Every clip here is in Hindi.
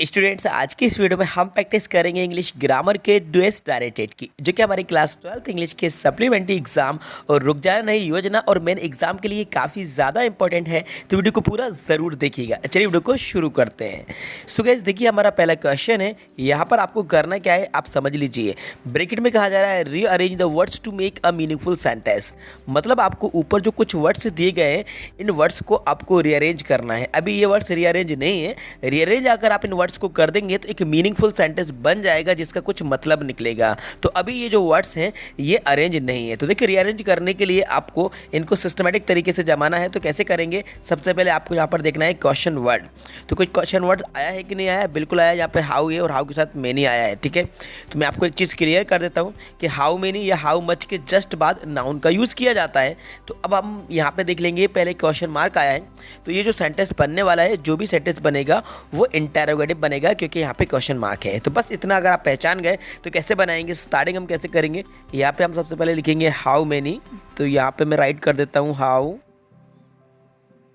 स्टूडेंट्स, आज की इस वीडियो में हम प्रैक्टिस करेंगे इंग्लिश ग्रामर के डुएस डायरेक्टेड की, जो कि हमारी क्लास 12th इंग्लिश के सप्लीमेंट्री एग्जाम और रुक जाना नहीं योजना और मेन एग्जाम के लिए काफ़ी ज़्यादा इंपॉर्टेंट है। तो वीडियो को पूरा ज़रूर देखिएगा। चलिए वीडियो को शुरू करते हैं। सो गाइस, देखिए हमारा पहला क्वेश्चन है। यहाँ पर आपको करना क्या है, आप समझ लीजिए। ब्रैकेट में कहा जा रहा है rearrange the words to make a meaningful sentence. मतलब आपको ऊपर जो कुछ वर्ड्स दिए गए हैं, इन वर्ड्स को आपको रीअरेंज करना है। अभी ये वर्ड्स रीअरेंज नहीं है। रीअरेंज अगर आप इन वर्ड्स को कर देंगे तो एक मीनिंगफुल सेंटेंस बन जाएगा जिसका कुछ मतलब निकलेगा। तो अभी ये जो वर्ड्स हैं ये अरेंज नहीं है। तो देखिए, रीअरेंज करने के लिए आपको इनको सिस्टमेटिक तरीके से जमाना है। तो कैसे करेंगे, सबसे पहले आपको यहाँ पर देखना है क्वेश्चन वर्ड। तो कुछ क्वेश्चन वर्ड आया है कि नहीं आया, बिल्कुल आया। यहाँ पे हाउ है और हाउ के साथ मेनी आया है। ठीक है, तो मैं आपको एक चीज़ क्लियर कर देता हूँ कि हाउ मेनी या हाउ मच के जस्ट बाद नाउन का यूज़ किया जाता है। तो अब हम यहाँ पे देख लेंगे, पहले क्वेश्चन मार्क आया है। तो ये जो सेंटेंस बनने वाला है, जो भी सेंटेंस बनेगा वो इंटरोगेटिव बनेगा, क्योंकि यहाँ पे क्वेश्चन मार्क है। तो बस इतना अगर आप पहचान गए तो कैसे बनाएंगे, स्टार्टिंग हम कैसे करेंगे। यहाँ पे हम सबसे पहले लिखेंगे हाउ मेनी। तो यहाँ पे मैं राइट कर देता हूँ हाउ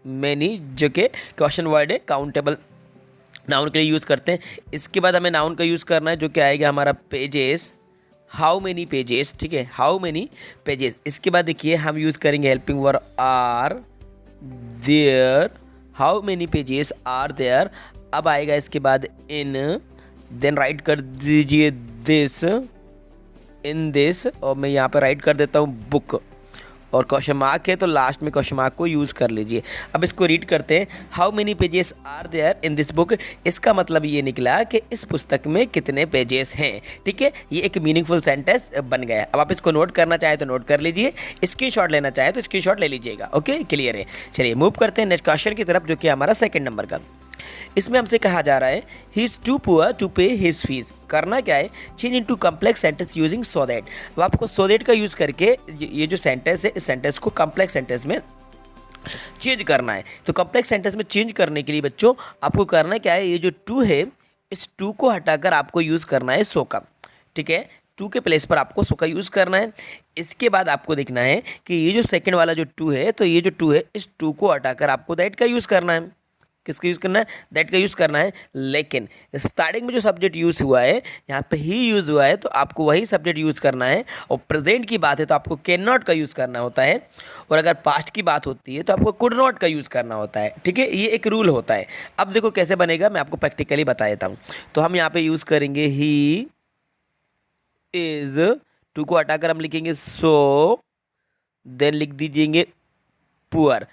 मेनी, जो कि क्वेश्चन वर्ड है, काउंटेबल नाउन के लिए यूज़ करते हैं। इसके बाद हमें नाउन का यूज़ करना है, जो कि आएगा हमारा पेजेस। हाउ मेनी पेजेस, ठीक है, हाउ मेनी पेजेस। इसके बाद देखिए हम यूज़ करेंगे helping verb are there. How many pages are there. अब आएगा इसके बाद इन, देन राइट कर दीजिए दिस, इन दिस, और मैं यहाँ पर राइट कर देता हूँ बुक। और क्वेश्चन मार्क है तो लास्ट में क्वेश्चन मार्क को यूज़ कर लीजिए। अब इसको रीड करते हैं। How many pages are there in this book. इसका मतलब ये निकला कि इस पुस्तक में कितने पेजेस हैं। ठीक है, ये एक मीनिंगफुल सेंटेंस बन गया। अब आप इसको नोट करना चाहें तो नोट कर लीजिए, स्क्रीनशॉट लेना चाहें तो स्क्रीनशॉट ले लीजिएगा। ओके, क्लियर है। चलिए मूव करते हैं नेक्स्ट क्वेश्चन की तरफ, जो कि हमारा सेकंड नंबर का। इसमें हमसे कहा जा रहा है he is too poor to pay his fees. करना क्या है, change into complex sentence using so that. वो आपको सो दैट का यूज़ करके ये जो सेंटेंस है, इस सेंटेंस को कॉम्प्लेक्स सेंटेंस में चेंज करना है। तो कॉम्प्लेक्स सेंटेंस में चेंज करने के लिए बच्चों आपको करना क्या है, ये जो टू है, इस टू को हटाकर आपको यूज़ करना है सो का। ठीक है, टू के प्लेस पर आपको सो का यूज़ करना है। इसके बाद आपको देखना है कि ये जो सेकंड वाला जो टू है, तो ये जो टू है, इस टू को हटाकर आपको दैट का यूज़ करना है। किसका यूज़ करना है, दैट का यूज़ करना है। लेकिन स्टार्टिंग में जो सब्जेक्ट यूज़ हुआ है, यहाँ पे ही यूज़ हुआ है, तो आपको वही सब्जेक्ट यूज़ करना है। और प्रेजेंट की बात है तो आपको कैन नॉट का यूज़ करना होता है। और अगर पास्ट की बात होती है तो आपको कुड नॉट का यूज़ करना होता है। ठीक है, ये एक रूल होता है। अब देखो कैसे बनेगा, मैं आपको प्रैक्टिकली बता देता हूँ। तो हम यहाँ पे यूज़ करेंगे ही इज़, टू को हटाकर हम लिखेंगे सो, देन लिख दीजिएंगे poor.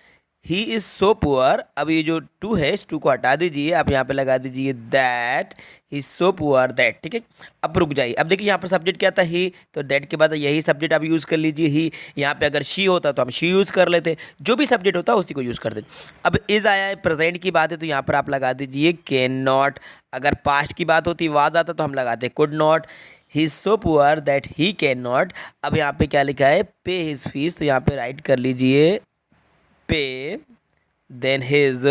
He is so poor. अब ये जो टू है, इस टू को हटा दीजिए, आप यहाँ पे लगा दीजिए that he is so poor that. ठीक है, अब रुक जाइए। अब देखिए यहाँ पर सब्जेक्ट क्या था, ही, तो दैट के बाद यही सब्जेक्ट आप यूज़ कर लीजिए ही। यहाँ पे अगर शी होता तो हम शी यूज़ कर लेते, जो भी सब्जेक्ट होता उसी को यूज़ कर देते। अब इज़ आया है, प्रेजेंट की बात है, तो यहाँ पर आप लगा दीजिए कैन नॉट। अगर पास्ट की बात होती, वाज आता, तो हम लगाते could not. He is so poor that he can not. अब यहाँ पे क्या लिखा है, पे हिज फीस, तो यहाँ पे राइट कर लीजिए पे, देन हिज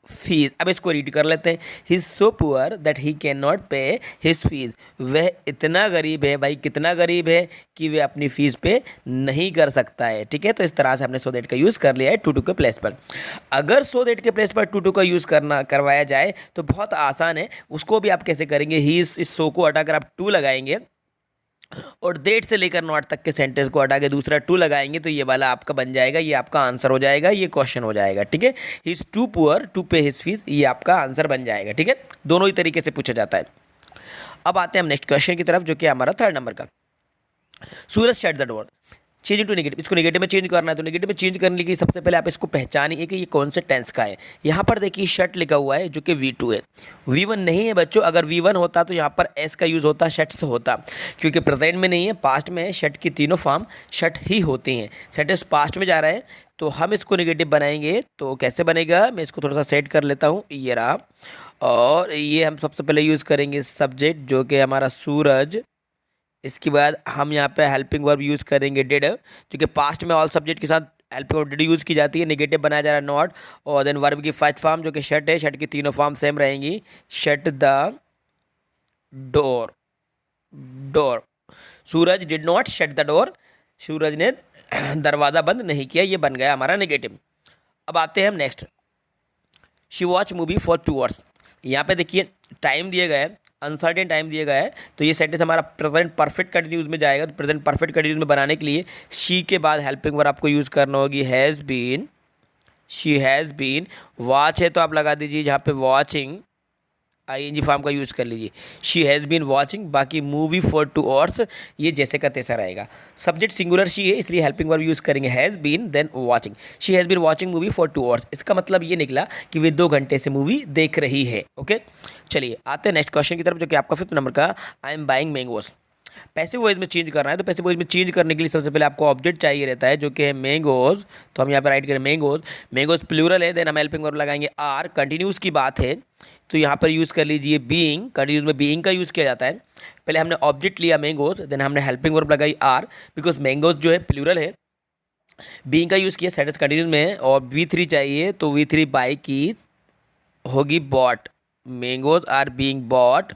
फीस। अब इसको रीड कर लेते हैं। He is so poor that he can not पे हिज फीस। वह इतना गरीब है, भाई कितना गरीब है कि वह अपनी फीस पे नहीं कर सकता है। ठीक है, तो इस तरह से हमने सो दैट का यूज़ कर लिया है टू टू के प्लेस पर। अगर सो दैट के प्लेस पर टू टू का यूज़ करवाया जाए तो बहुत आसान है। उसको भी आप कैसे करेंगे, ही इस सो को हटाकर आप टू लगाएंगे और डेट से लेकर नॉट तक के सेंटेंस को हटा के दूसरा टू लगाएंगे, तो ये वाला आपका बन जाएगा, ये आपका आंसर हो जाएगा, ये क्वेश्चन हो जाएगा। ठीक है, he is too poor to pay his fees, ये आपका आंसर बन जाएगा। ठीक है, दोनों ही तरीके से पूछा जाता है। अब आते हैं हम नेक्स्ट क्वेश्चन की तरफ, जो कि हमारा थर्ड नंबर का। Suraj shut the door. Change into negative. इसको नेगेटिव में चेंज करना है, तो नेगेटिव में चेंज करने के लिए सबसे पहले आप इसको पहचानिए कि ये कौन से टेंस का है। यहाँ पर देखिए शट लिखा हुआ है, जो कि V2 है, V1 नहीं है बच्चों। अगर V1 होता तो यहाँ पर एस का यूज़ होता, शट्स होता, क्योंकि प्रेजेंट में नहीं है, पास्ट में है। शट की तीनों फॉर्म शट ही होती हैं। सेंटेंस पास्ट में जा रहा है तो हम इसको नेगेटिव बनाएंगे। तो कैसे बनेगा, मैं इसको थोड़ा सा सेट कर लेता हूँ, ये रहा। और ये हम सबसे पहले यूज़ करेंगे सब्जेक्ट, जो कि हमारा सूरज। इसके बाद हम यहाँ पे हेल्पिंग वर्ब यूज़ करेंगे डिड, क्योंकि पास्ट में ऑल सब्जेक्ट के साथ हेल्पिंग वर्ब डिड यूज़ की जाती है। नेगेटिव बनाया जा रहा है नॉट। और देन वर्ब की फर्स्ट फॉर्म जो कि शट है, शट की तीनों फॉर्म सेम रहेंगी। Shut the door, door. Suraj did not shut the door, Suraj ने दरवाज़ा बंद नहीं किया, ये बन गया हमारा नेगेटिव। अब आते हैं हम next. She watch movie for 2 hours. यहाँ पे देखिए टाइम दिया गया है, अनसर्टेन टाइम दिया गया है, तो ये सेंटेंस हमारा प्रेजेंट परफेक्ट कंटिन्यूस में जाएगा। तो प्रेजेंट परफेक्ट कंटिन्यूस में बनाने के लिए शी के बाद हेल्पिंग वर्ब आपको यूज़ करना होगी has been, she has been. Watch है तो आप लगा दीजिए जहाँ पे वॉचिंग, आईएनजी फॉर्म का यूज़ कर लीजिए, शी हैज़ बीन वॉचिंग। बाकी मूवी फॉर 2 आवर्स, ये जैसे का तैसा रहेगा। सब्जेक्ट सिंगुलर शी है इसलिए हेल्पिंग वर्ब यूज़ करेंगे has been then watching. She has been watching movie for 2 hours, इसका मतलब ये निकला कि वे 2 घंटे से मूवी देख रही है। ओके, चलिए आते हैं नेक्स्ट क्वेश्चन की तरफ, जो कि आपका 5th नंबर का, I am buying mangoes. Passive voice में चेंज करना है, तो पैसिव वॉइस में चेंज करने के लिए सबसे पहले आपको ऑब्जेक्ट चाहिए रहता है, जो कि है मैंगोज। तो हम यहाँ पे राइट करें मैंगोज, मैंगोज प्लूरल है, देन हम हेल्पिंग वर्ब लगाएंगे आर। कंटिन्यूस की बात है तो यहाँ पर यूज़ कर लीजिए बीइंग, कंटिन्यूस में बीइंग का यूज़ किया जाता है। पहले हमने ऑब्जेक्ट लिया मैंगोज, देन हमने हेल्पिंग वर्ब लगाई आर, बिकॉज मैंगोज जो है प्लूरल है। बीइंग का यूज़ किया, सेंटेंस कंटिन्यूस में है, और V3 चाहिए तो V3 बाई की होगी bought, mangoes are being bought.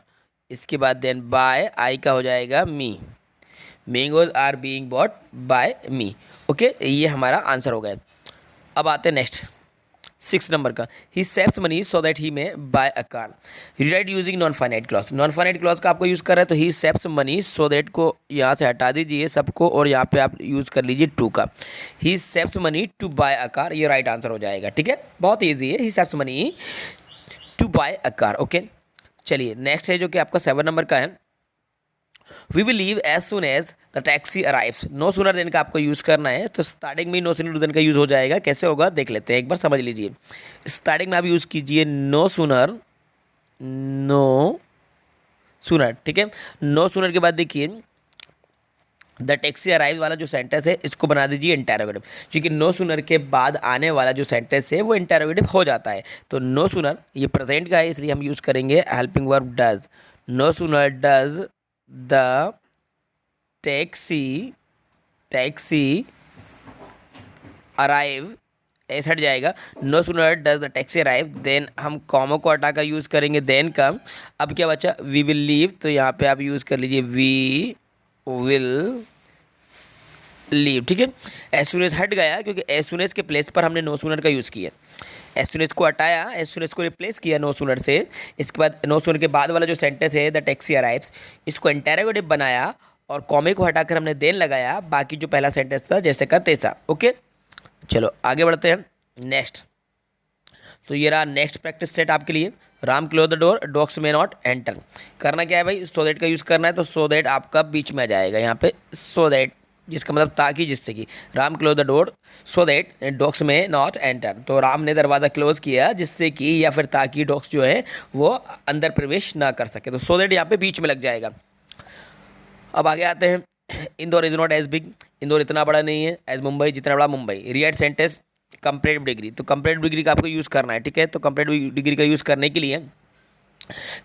इसके बाद देन बाय, आई का हो जाएगा me, mangoes are being bought by me. Okay, ये हमारा आंसर हो गया। अब आते हैं नेक्स्ट 6 नंबर का, he saves money so that he may buy a car. Rewrite using non finite clause, non finite clause का आपको यूज़ कर रहा है, तो he saves money so that को यहाँ से हटा दीजिए सबको, और यहाँ पे आप यूज़ कर लीजिए टू का। He saves money to buy a car, ये राइट आंसर हो जाएगा। ठीक है, बहुत ईजी है, he saves money to buy a car. Okay, चलिए नेक्स्ट है जो कि आपका 7 नंबर का है, we will leave as soon as the taxi arrives. No sooner than का आपको यूज़ करना है, तो स्टार्टिंग में नो सूनर देन का यूज़ हो जाएगा। कैसे होगा देख लेते हैं, एक बार समझ लीजिए। स्टार्टिंग में आप यूज़ कीजिए नो सूनर, नो सूनर, ठीक है। नो सूनर के बाद देखिए द टैक्सी अराइव वाला जो सेंटेंस है इसको बना दीजिए इंटरोगेटिव, क्योंकि नो सूनर के बाद आने वाला जो सेंटेंस है वो इंटरोगेटिव हो जाता है। तो नो सूनर ये प्रेजेंट का है, इसलिए हम यूज़ करेंगे helping verb does. No sooner does the taxi arrive, ऐसा हट जाएगा। No sooner does the taxi arrive, then हम कॉमो को हटा कर यूज़ करेंगे देन का। अब क्या बचा, वी विल लीव, तो यहाँ पे आप यूज़ कर लीजिए वी विल लीव। ठीक है, एज सुन एज हट गया, क्योंकि एज सुन एज के प्लेस पर हमने नो सूनर का यूज़ किया। एज सुन एज को हटाया, एज सुन एज को रिप्लेस किया नो सूनर से। इसके बाद नो सूनर के बाद वाला जो सेंटेंस है द टैक्सी अराइव्स, इसको इंटरोगेटिव बनाया और कॉमे को हटाकर हमने देन लगाया। बाकी जो पहला सेंटेंस था जैसे का तैसा। ओके, चलो आगे बढ़ते हैं नेक्स्ट। तो ये रहा नेक्स्ट प्रैक्टिस सेट आपके लिए। Ram close the door, dogs में नॉट एंटर। करना क्या है भाई, सो दैट का यूज़ करना है, तो सो दैट आपका बीच में आ जाएगा यहाँ पे, सो दैट जिसका मतलब ताकि, जिससे कि Ram close the door so that dogs में नॉट एंटर। तो राम ने दरवाज़ा क्लोज किया जिससे कि, या फिर ताकि डॉग्स जो है वो अंदर प्रवेश ना कर सके, तो सो दैट यहाँ पे बीच में लग जाएगा। अब आगे आते हैं, Indore is not as big, Indore इतना बड़ा नहीं है, एज मुंबई जितना बड़ा Mumbai. Rewrite sentence comparative degree, तो कंपेरेटिव डिग्री का आपको यूज़ करना है। ठीक है, तो कंपेरेटिव डिग्री का यूज़ करने के लिए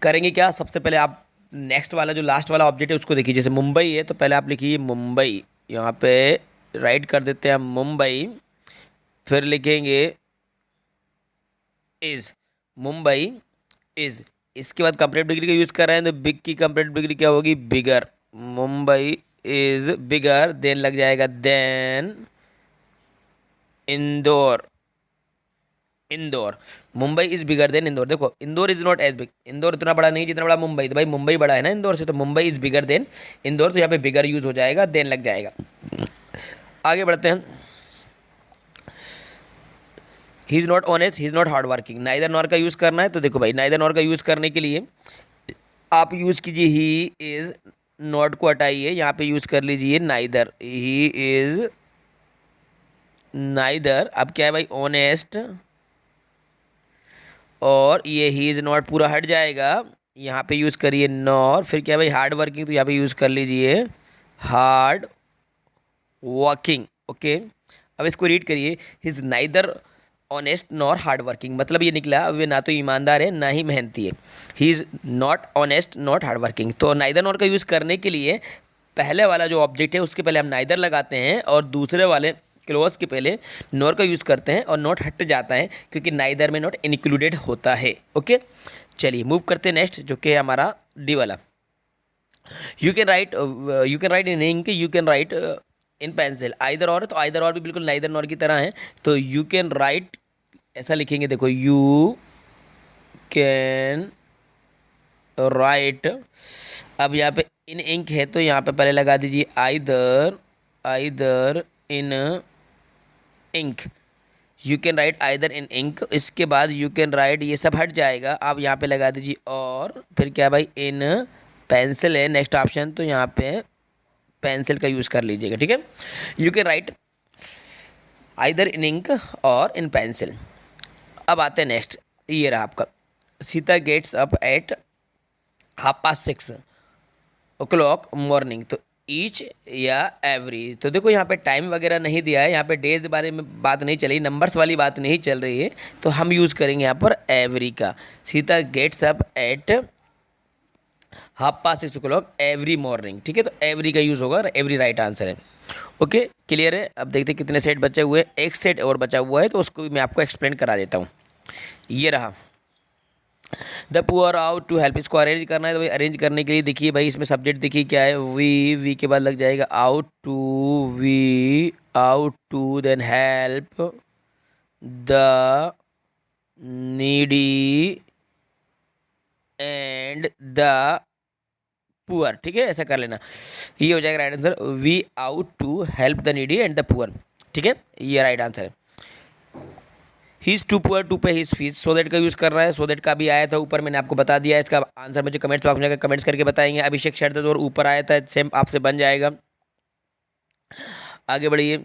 करेंगे क्या, सबसे पहले आप नेक्स्ट वाला जो लास्ट वाला ऑब्जेक्ट है उसको देखिए। जैसे मुंबई है तो पहले आप लिखिए मुंबई, यहाँ पे राइट कर देते हैं मुंबई, फिर लिखेंगे इज़, मुंबई इज़। इसके बाद कंपेरेटिव डिग्री का यूज़ कर रहे हैं, तो बिग की कंपेरेटिव डिग्री क्या होगी, bigger. Mumbai is bigger, than लग जाएगा than Indore, Indore. Mumbai is bigger than Indore. देखो Indore is not as big, Indore इतना बड़ा नहीं जितना बड़ा मुंबई, तो भाई मुंबई बड़ा है ना इंदौर से, तो Mumbai is bigger than Indore, तो यहाँ पे बिगर यूज़ हो जाएगा, देन लग जाएगा। आगे बढ़ते हैं, he is not honest, he is not hard working. Neither nor का यूज़ करना है, तो देखो भाई नाइदर नॉर का यूज़ करने के लिए आप यूज़ कीजिए ही इज़, नॉट को हटाइए, यहाँ पे यूज़ कर लीजिए नाइदर, ही इज़ नाइदर। अब क्या है भाई ऑनेस्ट, और ये ही इज़ नॉट पूरा हट जाएगा, यहाँ पे यूज़ करिए नॉर। फिर क्या भाई हार्ड वर्किंग, तो यहाँ पे यूज़ कर लीजिए हार्ड वर्किंग। ओके, अब इसको रीड करिए, he is neither honest nor hard working, मतलब ये निकला वे ना तो ईमानदार है ना ही मेहनती है। He is not honest not hard working. तो नाइदर नॉर का यूज़ करने के लिए पहले वाला जो ऑब्जेक्ट है उसके पहले हम नाइदर लगाते हैं, और दूसरे वाले क्लोज के पहले नॉर का यूज़ करते हैं, और नॉट हट जाता है क्योंकि नाइदर में नॉट इंक्लूडेड होता है। ओके, चलिए मूव करते हैं नेक्स्ट, जो कि है हमारा डी वाला। You can write in ink, you can write in pencil. Either or, तो आइदर और भी बिल्कुल नाइदर नॉर की तरह है, तो यू कैन राइट ऐसा लिखेंगे, देखो यू कैन राइट। अब यहाँ पे इन इंक है तो यहाँ पे पहले लगा दीजिए either in ink. You can write either in ink, इसके बाद यू कैन राइट ये सब हट जाएगा। आप यहाँ पे लगा दीजिए और फिर क्या भाई, इन पेंसिल है नेक्स्ट ऑप्शन, तो यहाँ पे पेंसिल का यूज़ कर लीजिएगा, ठीक है। You can write either in ink or in pencil. अब आते हैं नेक्स्ट, ये रहा आपका, Sita gets up at 6:30 morning. तो ईच या एवरी, तो देखो यहाँ पे टाइम वगैरह नहीं दिया है, यहाँ पे डेज के बारे में बात नहीं चली, नंबर्स वाली बात नहीं चल रही है, तो हम यूज़ करेंगे यहाँ पर एवरी का। Sita gets up at 6:30 every morning, ठीक है। तो एवरी का यूज़ होगा और एवरी राइट आंसर है। ओके, क्लियर है। अब देखते हैं कितने सेट बचे हुए हैं। एक सेट और बचा हुआ है तो उसको भी मैं आपको एक्सप्लेन करा देता हूँ। ये रहा, the poor ought to help. इसको अरेंज करना है तो भाई अरेंज करने के लिए देखिए भाई इसमें सब्जेक्ट देखिए क्या है, वी के बाद लग जाएगा ought to then help the needy and the poor, ठीक है, ऐसा कर लेना। ये हो जाएगा right answer, we ought to help the needy and the poor, ठीक है, ये राइट आंसर है। He is too poor to pay his fees, so that का यूज़ कर रहा है, सो दैट का भी आया था ऊपर, मैंने आपको बता दिया है। इसका आंसर मुझे कमेंट्स बॉक्स में कमेंट्स करके बताएंगे। अभिषेक शर्त और ऊपर आया था, सेम आपसे बन जाएगा। आगे बढ़िए,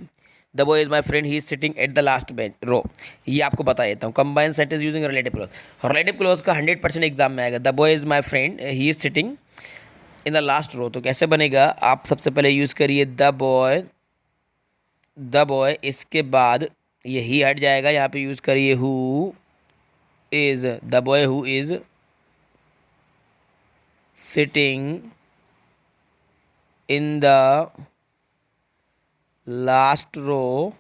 the boy is my friend, he is sitting at the last bench row, ये आपको बता देता हूँ। Combine sentence using relative clause, relative clause का 100% एग्जाम में आएगा। The boy is my friend, he is sitting in the last row, तो कैसे बनेगा, आप सबसे पहले यूज़ करिए द बॉय, इसके बाद यही हट जाएगा, यहाँ पे यूज़ करिए who is, the boy who is sitting in the last row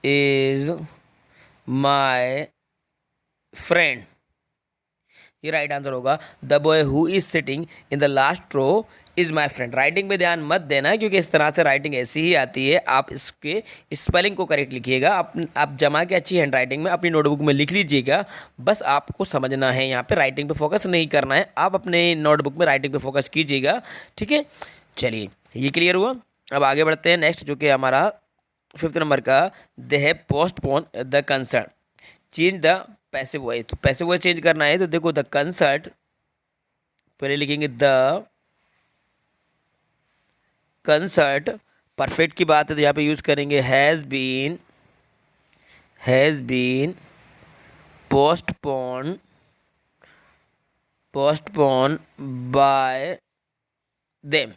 is my friend, ये राइट आंसर होगा। The boy who is sitting in the last row is my friend. Writing में ध्यान मत देना क्योंकि इस तरह से राइटिंग ऐसी ही आती है, आप इसके स्पेलिंग को करेक्ट लिखिएगा। आप जमा के अच्छी हैंड राइटिंग में अपनी नोटबुक में लिख लीजिएगा, बस आपको समझना है, यहाँ पे राइटिंग पे फोकस नहीं करना है, आप अपने नोटबुक में राइटिंग पे फोकस कीजिएगा, ठीक है। चलिए, ये क्लियर हुआ। अब आगे बढ़ते हैं नेक्स्ट, जो कि हमारा 5th नंबर का, they have postpone the concert change the passive voice. तो पैसिव वॉइस चेंज करना है तो देखो द कंसर्ट, पहले लिखेंगे द कंसर्ट, परफेक्ट की बात है तो यहाँ पे यूज़ करेंगे has been postpone by them,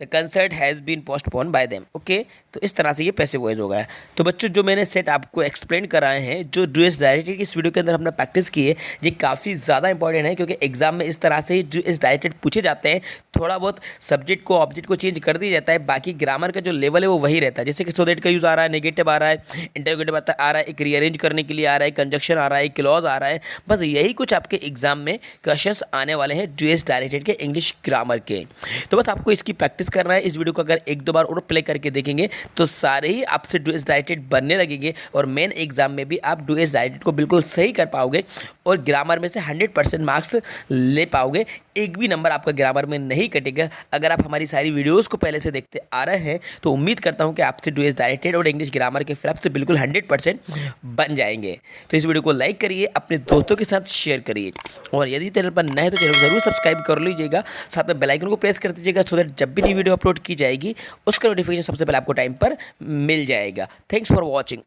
the concert has been postpone by them. Okay, तो इस तरह से ये पैसिव वॉइस हो गया है। तो बच्चों, जो मैंने सेट आपको एक्सप्लेन कराए हैं, जो डुएस डायरेक्टेड की इस वीडियो के अंदर हमने प्रैक्टिस की है, ये काफ़ी ज़्यादा इंपॉर्टेंट है क्योंकि एग्जाम में इस तरह से ही डुएस डायरेक्टेड पूछे जाते हैं। थोड़ा बहुत सब्जेक्ट को ऑब्जेक्ट को चेंज कर दिया जाता है, बाकी ग्रामर का जो लेवल है वो वही रहता है। जैसे कि सो दैट का यूज़ आ रहा है, नेगेटिव आ रहा है, इंटरोगेटिव आ रहा है, एक रीअरेंज करने के लिए आ रहा है, कंजक्शन आ रहा है, क्लॉज आ रहा है, बस यही कुछ आपके एग्जाम में क्वेश्चंस आने वाले हैं डुएस डायरेक्टेड के इंग्लिश ग्रामर के। तो बस आपको इसकी प्रैक्टिस करना है। इस वीडियो को अगर 1-2 बार और प्ले करके देखेंगे तो सारे ही आपसे डुएस डायरेक्टेड बनने लगेंगे और मेन एग्जाम में भी आप डुएस डायरेक्टेड को बिल्कुल सही कर पाओगे और ग्रामर में से 100% मार्क्स ले पाओगे। एक भी नंबर आपका ग्रामर में नहीं कटेगा। अगर आप हमारी सारी वीडियोस को पहले से देखते आ रहे हैं तो उम्मीद करता हूं कि आपसे डुएस डायरेक्टेड और इंग्लिश ग्रामर के फिर आपसे बिल्कुल 100% बन जाएंगे। तो इस वीडियो को लाइक करिए, अपने दोस्तों के साथ शेयर करिए और यदि चैनल पर नए हैं तो चैनल को जरूर सब्सक्राइब कर लीजिएगा, साथ में बेल आइकन को प्रेस कर दीजिएगा सो दैट जब भी नई वीडियो अपलोड की जाएगी उसका नोटिफिकेशन सबसे पहले आपको टाइम पर मिल जाएगा। Thanks for watching.